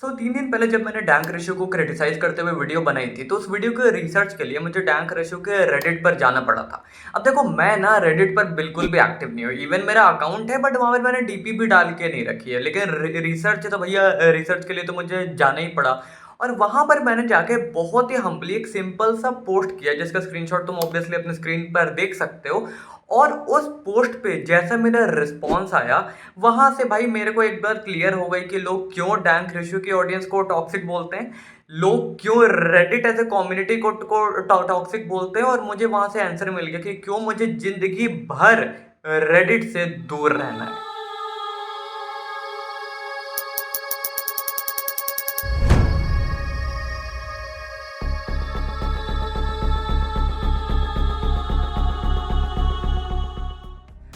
3 दिन पहले जब मैंने डैंक रेशियो को क्रिटिसाइज़ करते हुए वीडियो बनाई थी, तो उस वीडियो के रिसर्च के लिए मुझे डैंक रेशियो के रेडिट पर जाना पड़ा था। अब देखो मैं ना रेडिट पर बिल्कुल भी एक्टिव नहीं हूँ, इवन मेरा अकाउंट है बट वहाँ पर मैंने डीपी भी डाल के नहीं रखी है। लेकिन रिसर्च है तो भैया रिसर्च के लिए तो मुझे जाना ही पड़ा और वहाँ पर मैंने जाके बहुत ही हम्बली एक सिंपल सा पोस्ट किया जिसका स्क्रीनशॉट तुम ऑब्वियसली अपने स्क्रीन पर देख सकते हो। और उस पोस्ट पे जैसा मेरा रिस्पॉन्स आया, वहाँ से भाई मेरे को एक बार क्लियर हो गई कि लोग क्यों डैंक रेशियो की ऑडियंस को टॉक्सिक बोलते हैं, लोग क्यों रेडिट एज ए कम्युनिटी को टॉक्सिक बोलते हैं। और मुझे वहाँ से आंसर मिल गया कि क्यों मुझे ज़िंदगी भर रेडिट से दूर रहना है।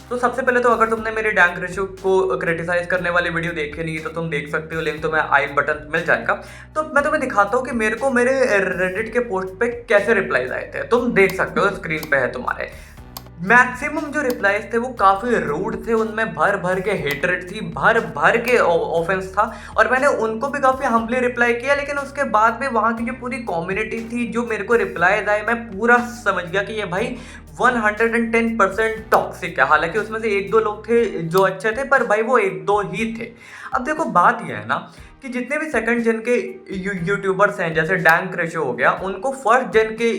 तो सबसे पहले तो अगर तुमने मेरे डैंक रेशियो को क्रिटिसाइज करने वाली वीडियो देखी नहीं है तो तुम देख सकते हो, लिंक तुम्हें आई बटन मिल जाएगा। तो मैं तुम्हें दिखाता हूँ कि मेरे को मेरे रेडिट के पोस्ट पे कैसे रिप्लाईज आए थे। तुम देख सकते हो, स्क्रीन पे है तुम्हारे। मैक्सिमम जो रिप्लाईज थे वो काफ़ी रूड थे, उनमें भर भर के हेटरेट थी, भर भर के ऑफेंस था। और मैंने उनको भी काफ़ी हम्बली रिप्लाई किया, लेकिन उसके बाद भी वहाँ की जो पूरी कम्युनिटी थी जो मेरे को रिप्लाईज आए, मैं पूरा समझ गया कि ये भाई 110% टॉक्सिक है। हालांकि उसमें से एक दो लोग थे जो अच्छे थे, पर भाई वो एक दो ही थे। अब देखो बात यह है ना कि जितने भी सेकंड जेन के यूट्यूबर्स हैं, जैसे डैंक रेशियो हो गया, उनको फर्स्ट जेन के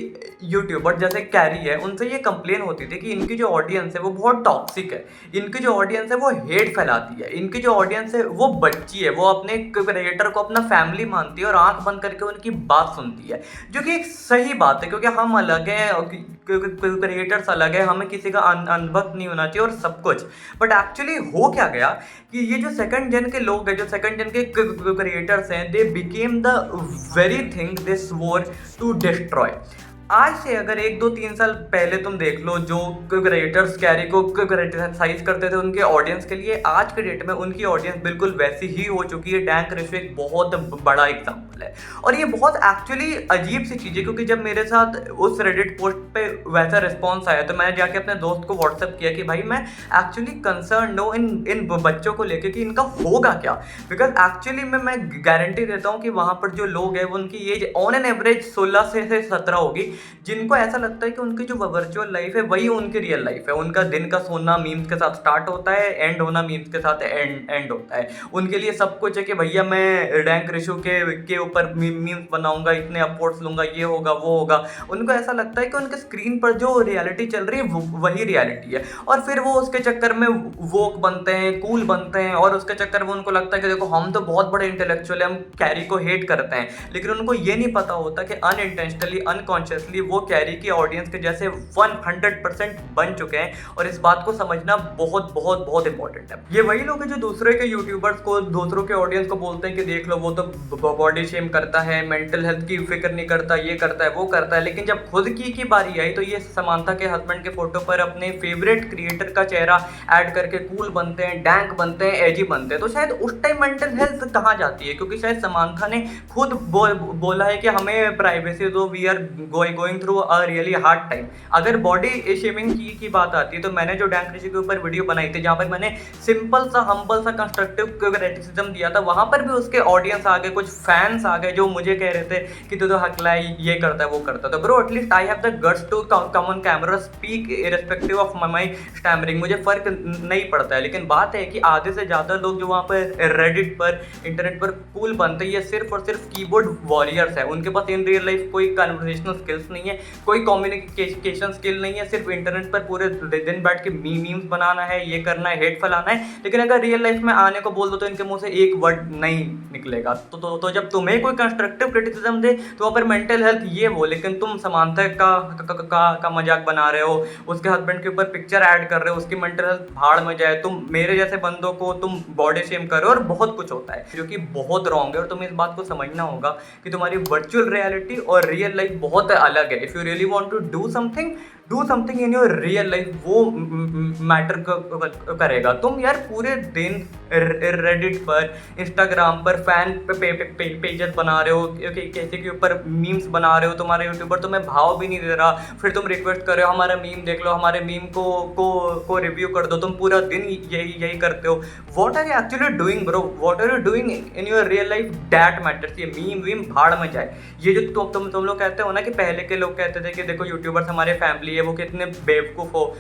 यूट्यूबर जैसे कैरी है, उनसे ये कंप्लेन होती थी कि इनकी जो ऑडियंस है वो बहुत टॉक्सिक है, इनकी जो ऑडियंस है वो हेट फैलाती है, इनकी जो ऑडियंस है वो बच्ची है, वो अपने क्रिएटर को अपना फैमिली मानती है और आंख बंद करके उनकी बात सुनती है। जो कि एक सही बात है, क्योंकि हम अलग हैं, क्रिएटर्स अलग है, हमें किसी का अनभक्त नहीं होना चाहिए और सब कुछ। बट एक्चुअली हो क्या गया कि ये जो सेकंड जेन के लोग हैं, जो सेकंड जेन के क्रिएटर्स हैं, they became the very thing they swore to destroy. आज से अगर 1 2 3 साल पहले तुम देख लो, जो क्रिएटर्स कैरी को क्रिटिसाइज करते थे उनके ऑडियंस के लिए, आज के डेट में उनकी ऑडियंस बिल्कुल वैसी ही हो चुकी है। डैंक रेशियो एक बहुत बड़ा एग्जांपल है और ये बहुत एक्चुअली अजीब सी चीज़ है, क्योंकि जब मेरे साथ उस रेडिट पोस्ट पे वैसा रिस्पॉन्स आया तो मैंने जाके अपने दोस्त को व्हाट्सएप किया कि भाई मैं एक्चुअली कंसर्न हूँ इन बच्चों को लेके कि इनका होगा क्या। बिकॉज एक्चुअली मैं गारंटी देता हूँ कि वहाँ पर जो लोग हैं उनकी एज ऑन एन एवरेज 16 से 17 होगी, जिनको ऐसा लगता है कि उनकी जो वर्चुअल लाइफ है वही उनकी रियल लाइफ है। उनका दिन का सोना मीम्स के साथ स्टार्ट होता है, एंड होना मीम्स के साथ एंड होता है। उनके लिए सब कुछ है कि भैया मैं डैंक रेशियो के ऊपर मीम्स बनाऊंगा, इतने अपवोर्ड्स लूंगा, ये होगा वो होगा। उनको ऐसा लगता है कि उनके स्क्रीन पर जो रियलिटी चल रही है वही रियलिटी है, और फिर वो उसके चक्कर में वोक बनते हैं, कूल बनते हैं, और उसके चक्कर में उनको लगता है कि देखो हम तो बहुत बड़े इंटेलेक्चुअल हैं, हम कैरी को हेट करते हैं। लेकिन उनको ये नहीं पता होता कि अनइंटेंशनली अनकॉन्शियसली वो कैरी की ऑडियंस के जैसे 100% बन चुके हैं। और इस बात को समझना बहुत बहुत बहुत इंपॉर्टेंट है। ये वही लोग हैं जो दूसरे के यूट्यूबर्स को, दूसरों के ऑडियंस को बोलते हैं कि देख लो वो तो बॉडी शेम करता है, मेंटल हेल्थ की फिक्र नहीं करता, ये करता है वो करता है। लेकिन जब खुद की बारी आई तो ये समांथा के हस्बैंड के फोटो पर अपने फेवरेट क्रिएटर का चेहरा ऐड करके कूल बनते हैं, डैंक बनते हैं, एजी बनते हैं। तो शायद उस टाइम मेंटल हेल्थ कहाँ जाती है, क्योंकि शायद समांथा ने खुद बोला है कि हमें प्राइवेसी दो, we are going through a really hard time. अगर बॉडी शेमिंग की बात आती है तो मैंने जो डैंक रेशियो के ऊपर वीडियो बनाई थी, जहाँ पर मैंने सिंपल सा हम्बल सा कंस्ट्रक्टिव क्रिटिसिज्म दिया था, वहाँ पर भी उसके ऑडियंस आ गए, कुछ फैंस आ गए जो मुझे कह रहे थे कि तू तो हकला है, ये करता है वो करता है। तो bro at least I have the guts to come on camera, speak irrespective of my stammering, मुझे फर्क नहीं पड़ता है। लेकिन बात है कि आधे से ज़्यादा लोग जो वहाँ पर रेडिट पर, इंटरनेट पर कूल बनते हैं, ये सिर्फ और सिर्फ कीबोर्ड वॉरियर्स है। उनके पास इन रियल लाइफ कोई कन्वर्सेशनल स्किल्स नहीं है, कोई कम्युनिकेशन स्किल नहीं है, सिर्फ इंटरनेट पर पूरे दिन बैठ के मीम्स बनाना है, ये करना है, हेट फैलाना है। लेकिन अगर रियल लाइफ में आने को बोल दो तो इनके मुंह से एक वर्ड नहीं निकलेगा। तो जब तुम्हें कोई कंस्ट्रक्टिव क्रिटिसिज्म दे तो वहाँ पर मेंटल हेल्थ ये वो, लेकिन तुम समांथा का मजाक बना रहे हो, उसके हस्बैंड के ऊपर पिक्चर ऐड कर रहे हो, उसकी मेंटल हेल्थ भाड़ में जाए, तुम मेरे जैसे बंदों को तुम बॉडी शेम करो, और बहुत कुछ होता है जो कि बहुत रॉन्ग है। और तुम्हें इस बात को समझना होगा कि तुम्हारी वर्चुअल रियलिटी और रियल लाइफ बहुत अलग है। If you really want to do something, do something in your real life, वो मैटर करेगा। तुम यार पूरे दिन रेडिट पर, इंस्टाग्राम पर फैन पेजेस बना रहे हो, किसी के ऊपर मीम्स बना रहे हो, तुम्हारे यूट्यूबर तुम्हें भाव भी नहीं दे रहा, फिर तुम रिक्वेस्ट कर रहे हो हमारा मीम देख लो, हमारे मीम को रिव्यू कर दो, तुम पूरा दिन यही करते हो। What are you actually doing bro, what are you doing in your real life, that matters. ये मीम वीम भाड़ में जाए। ये जो तुम लोग कहते हो ना कि पहले के लोग कहते थे कि देखो यूट्यूबर्स हमारे फैमिली है, वो कितने बेवकूफ़ हो,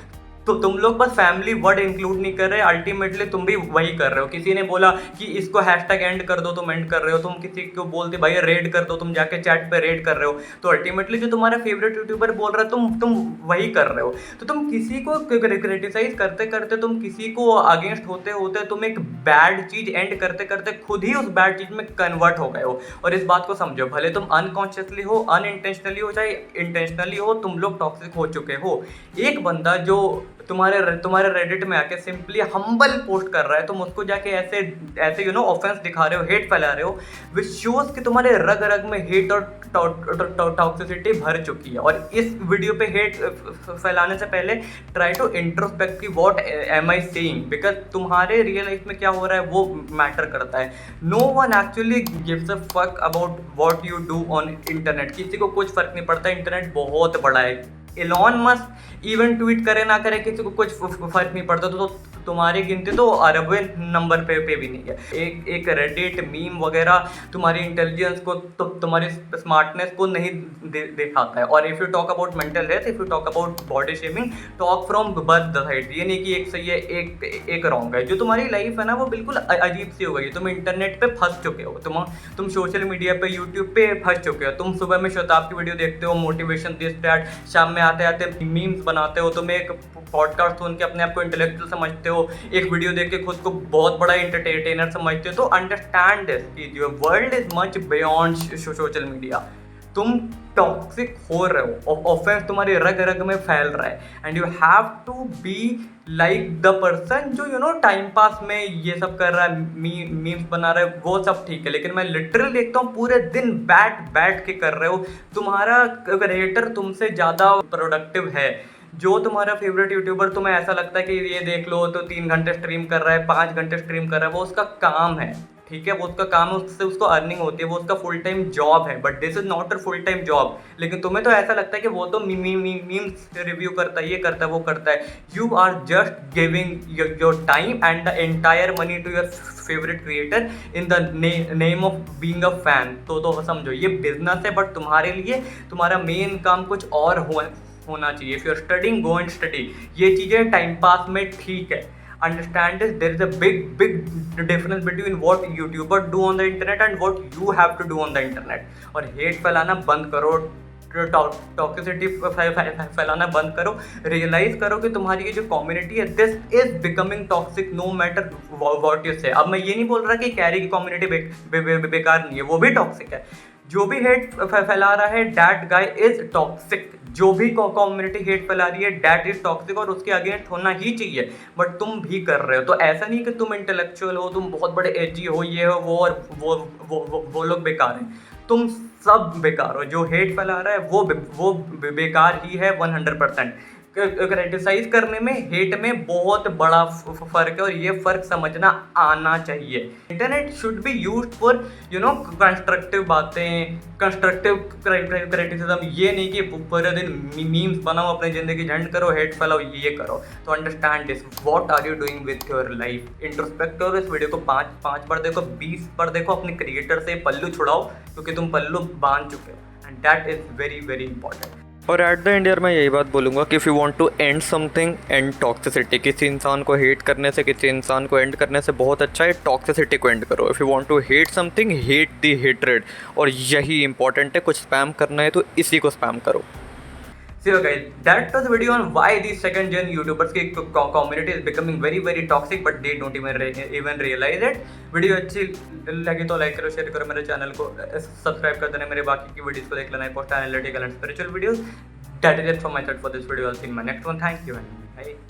तो तुम लोग बस फैमिली वर्ड इंक्लूड नहीं कर रहे, अल्टीमेटली तुम भी वही कर रहे हो। किसी ने बोला कि इसको हैशटैग एंड कर दो, तुम एंड कर रहे हो। तुम किसी को बोलते भाई रेड कर दो, तुम जाके चैट पे रेड कर रहे हो। तो अल्टीमेटली जो तुम्हारा फेवरेट यूट्यूबर बोल रहा है तुम वही कर रहे हो। तो तुम किसी को क्रिटिसाइज करते करते, तुम किसी को अगेंस्ट होते होते, तुम एक बैड चीज एंड करते करते खुद ही उस बैड चीज में कन्वर्ट हो गए हो। और इस बात को समझो, भले तुम अनकॉन्शियसली हो, अनइंटेंशनली हो, चाहे इंटेंशनली हो, तुम लोग टॉक्सिक हो चुके हो। एक बंदा जो तुम्हारे रेडिट में आके सिंपली हम्बल पोस्ट कर रहा है, तुम उसको जाके ऐसे ऑफेंस दिखा रहे हो, हेट फैला रहे हो, विच शोज कि तुम्हारे रग रग में हेट और टॉक्सिसिटी भर चुकी है। और इस वीडियो पे हेट फैलाने से पहले ट्राई टू इंट्रोस्पेक्ट की what am I saying, because तुम्हारे रियल लाइफ में क्या हो रहा है वो मैटर करता है। No one actually gives a fuck about what you do on internet. किसी को कुछ फर्क नहीं पड़ता, इंटरनेट बहुत बड़ा है। एलॉन मस्क इवन ट्वीट करे ना करे, किसी को कुछ फर्क नहीं पड़ता। तो तुम्हारी गिनती तो अरबवें नंबर पे भी नहीं है। एक रेडिट मीम वगैरह तुम्हारी इंटेलिजेंस को, तुम्हारी स्मार्टनेस को नहीं दिखाता है। और if you talk about mental health, if you talk about body shaming, talk from birth side. ये नहीं कि एक सही है एक रॉन्ग है। जो तुम्हारी लाइफ है ना वो बिल्कुल अजीब सी हो गई। तुम इंटरनेट पे फंस चुके हो, तुम सोशल मीडिया पे, यूट्यूब पे फंस चुके हो। तुम सुबह में शताब की वीडियो देखते हो, मोटिवेशन दिस दैट, शाम में आते आते मीम्स बनाते हो, तुम एक पॉडकास्ट सुन के अपने आप को इंटेलेक्चुअल समझते हो, एक वीडियो देख के खुद को बहुत बड़ा एंटरटेनर समझते हो। तो अंडरस्टैंड दिस कि your world is much beyond social media. तुम टॉक्सिक हो रहे हो, ऑफेंस तुम्हारे रग रग में फैल रहा है, and you have to be like the person जो टाइम पास में ये सब कर रहा है, मीम्स बना रहा है, वो सब ठीक है। लेकिन मैं लिटरली देखता हूँ पूरे दिन बैठ के कर रहे हो। तुम्हारा क्रिएटर तुमसे ज़्यादा प्रोडक्टिव है। जो तुम्हारा फेवरेट यूट्यूबर, तुम्हें ऐसा लगता है कि ये देख लो तो 3 घंटे स्ट्रीम कर रहा है, 5 घंटे स्ट्रीम कर रहा है, वो उसका काम है, ठीक है, वो उसका काम है, उससे उसको अर्निंग होती है, वो उसका फुल टाइम जॉब है। But this is not a full time job. लेकिन तुम्हें तो ऐसा लगता है कि वो तो मीम्स रिव्यू करता है, ये करता है, वो करता है। You are just giving your time and the entire money to your favourite creator in the name of being a fan. तो समझो ये बिजनेस है, बट तुम्हारे लिए तुम्हारा मेन काम कुछ और होना चाहिए। If you are studying, go and study. ये चीज़ें टाइम पास में ठीक है। Understand this, there is a big difference between what YouTubers do on the internet and what you have to do on the internet. और hate फैलाना बंद करो, toxicity फैलाना बंद करो। रियलाइज करो कि तुम्हारी ये जो कम्युनिटी है, this is becoming toxic no matter what you say. अब मैं ये नहीं बोल रहा कि कैरी की कम्युनिटी बेकार नहीं है, वो भी टॉक्सिक है। जो भी हेट फैला रहा है, दैट गाय इज टॉक्सिक। जो भी कम्युनिटी हेट फैला रही है, दैट इज टॉक्सिक, और उसके अगेंस्ट होना ही चाहिए। बट तुम भी कर रहे हो। तो ऐसा नहीं कि तुम इंटेलेक्चुअल हो, तुम बहुत बड़े एजी हो, ये हो वो, और वो लोग बेकार हैं। तुम सब बेकार हो। जो हेट फैला रहा है वो बेकार ही है 100%। क्रिटिसाइज करने में, हेट में बहुत बड़ा फ़र्क है, और ये फ़र्क समझना आना चाहिए। Internet should be used for constructive बातें, कंस्ट्रक्टिव क्रिटिसिज्म। ये नहीं कि पूरे दिन मीम्स बनाओ, अपनी ज़िंदगी झंड करो, हेट फैलाओ, ये करो। तो understand this, what are you doing with your life. Introspect करो, इस वीडियो को 5 बार देखो, 20 बार देखो, अपने क्रिएटर से पल्लू छुड़ाओ, क्योंकि तुम पल्लू बांध चुके हो, and that is very very important. और एट द एंड यार मैं यही बात बोलूँगा कि if you want to end something, end toxicity. किसी इंसान को हेट करने से, किसी इंसान को एंड करने से बहुत अच्छा है टॉक्सिसिटी को एंड करो। If you want to hate something, hate the hatred. और यही इंपॉर्टेंट है। कुछ स्पैम करना है तो इसी को स्पैम करो। So guys, that was the video on why these second gen YouTubers की community is becoming very very toxic, but they don't even realize it. Video अच्छी लगी तो लाइक करो, शेयर करो, मेरे चैनल को सब्सक्राइब कर देना, मेरे बाकी की वीडियोस को देख लेना, post analytical and spiritual videos. That is it from my side for this video. I'll see you in my next one. Thank you and bye.